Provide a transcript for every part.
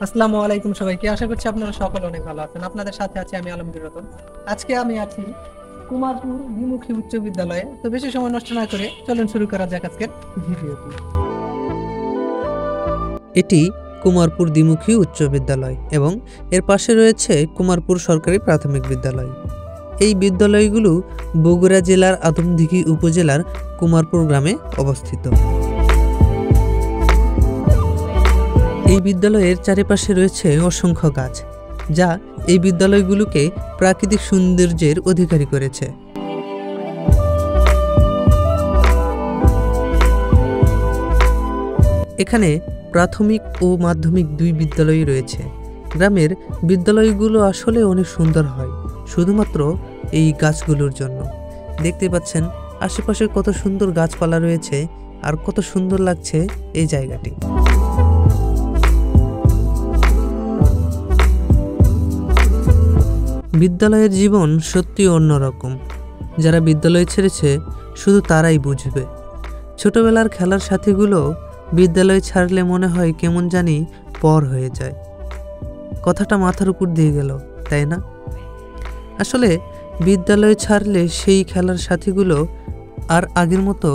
আসসালামু আলাইকুম সবাইকে। আশা করছি আপনারা সকলে অনেক ভালো আছেন। আপনাদের সাথে আছি আমি আলমগীর রতন। আজকে আমি আছি কুমারপুর দ্বিমুখী উচ্চ বিদ্যালয়ে। তো বেশি সময় নষ্ট না করে চলুন শুরু করা যাক আজকের ভিডিওটি। এটি কুমারপুর দ্বিমুখী উচ্চ বিদ্যালয় এবং এর পাশে রয়েছে কুমারপুর সরকারি প্রাথমিক বিদ্যালয়। এই বিদ্যালয়গুলো বগুড়া জেলার আদমদীঘি উপজেলার কুমারপুর গ্রামে অবস্থিত। এই বিদ্যালয়ের চারিপাশে রয়েছে অসংখ্য গাছ, যা এই বিদ্যালয়গুলোকে প্রাকৃতিক সৌন্দর্যের অধিকারী করেছে। এখানে প্রাথমিক ও মাধ্যমিক দুই বিদ্যালয় রয়েছে। গ্রামের বিদ্যালয়গুলো আসলে অনেক সুন্দর হয় শুধুমাত্র এই গাছগুলোর জন্য। দেখতে পাচ্ছেন আশেপাশে কত সুন্দর গাছপালা রয়েছে আর কত সুন্দর লাগছে এই জায়গাটি। বিদ্যালয়ের জীবন সত্যি অন্যরকম। যারা বিদ্যালয় ছেড়েছে শুধু তারাই বুঝবে। ছোটবেলার খেলার সাথীগুলো বিদ্যালয় ছাড়লে মনে হয় কেমন জানি পর হয়ে যায়। কথাটা মাথার উপর দিয়ে গেল, তাই না? আসলে বিদ্যালয় ছাড়লে সেই খেলার সাথীগুলো আর আগের মতো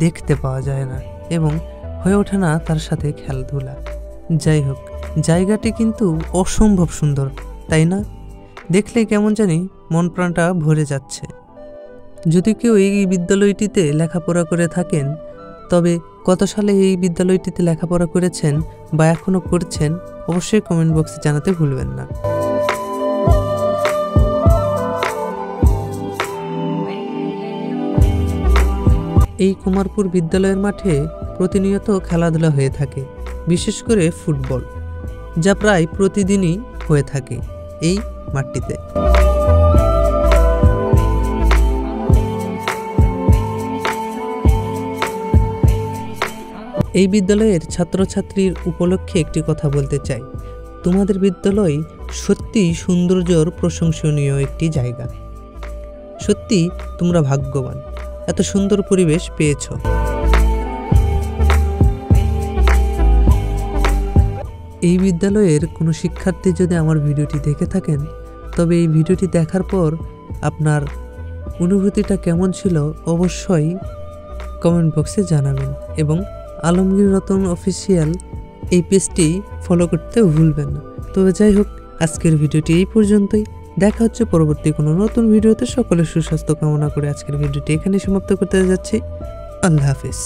দেখতে পাওয়া যায় না এবং হয়ে ওঠে না তার সাথে খেলাধুলা। যাই হোক, জায়গাটি কিন্তু অসম্ভব সুন্দর, তাই না? দেখলে কেমন জানি মন প্রাণটা ভরে যাচ্ছে। যদি কেউ এই বিদ্যালয়টিতে লেখাপড়া করে থাকেন, তবে কত সালে এই বিদ্যালয়টিতে লেখাপড়া করেছেন বা এখনও করছেন অবশ্যই কমেন্ট বক্সে জানাতে ভুলবেন না। এই কুমারপুর বিদ্যালয়ের মাঠে প্রতিনিয়ত খেলাধুলা হয়ে থাকে, বিশেষ করে ফুটবল, যা প্রায় প্রতিদিনই হয়ে থাকে এই মাঠটিতে। এই বিদ্যালয়ের ছাত্রছাত্রীর উপলক্ষে একটি কথা বলতে চাই। তোমাদের বিদ্যালয় সত্যি সৌন্দর্যর প্রশংসনীয় একটি জায়গা। সত্যি তোমরা ভাগ্যবান, এত সুন্দর পরিবেশ পেয়েছ। এই বিদ্যালয়ের কোনো শিক্ষার্থী যদি আমার ভিডিওটি দেখে থাকেন, তবে এই ভিডিওটি দেখার পর আপনার অনুভূতিটা কেমন ছিল অবশ্যই কমেন্ট বক্সে জানাবেন এবং আলমগীর রতন অফিসিয়াল এই পেজটি ফলো করতে ভুলবেন না। তবে যাই হোক, আজকের ভিডিওটি এই পর্যন্তই। দেখা হচ্ছে পরবর্তী কোনো নতুন ভিডিওতে। সকলের সুস্বাস্থ্য কামনা করে আজকের ভিডিওটি এখানে সমাপ্ত করতে যাচ্ছি। আল্লাহ হাফিজ।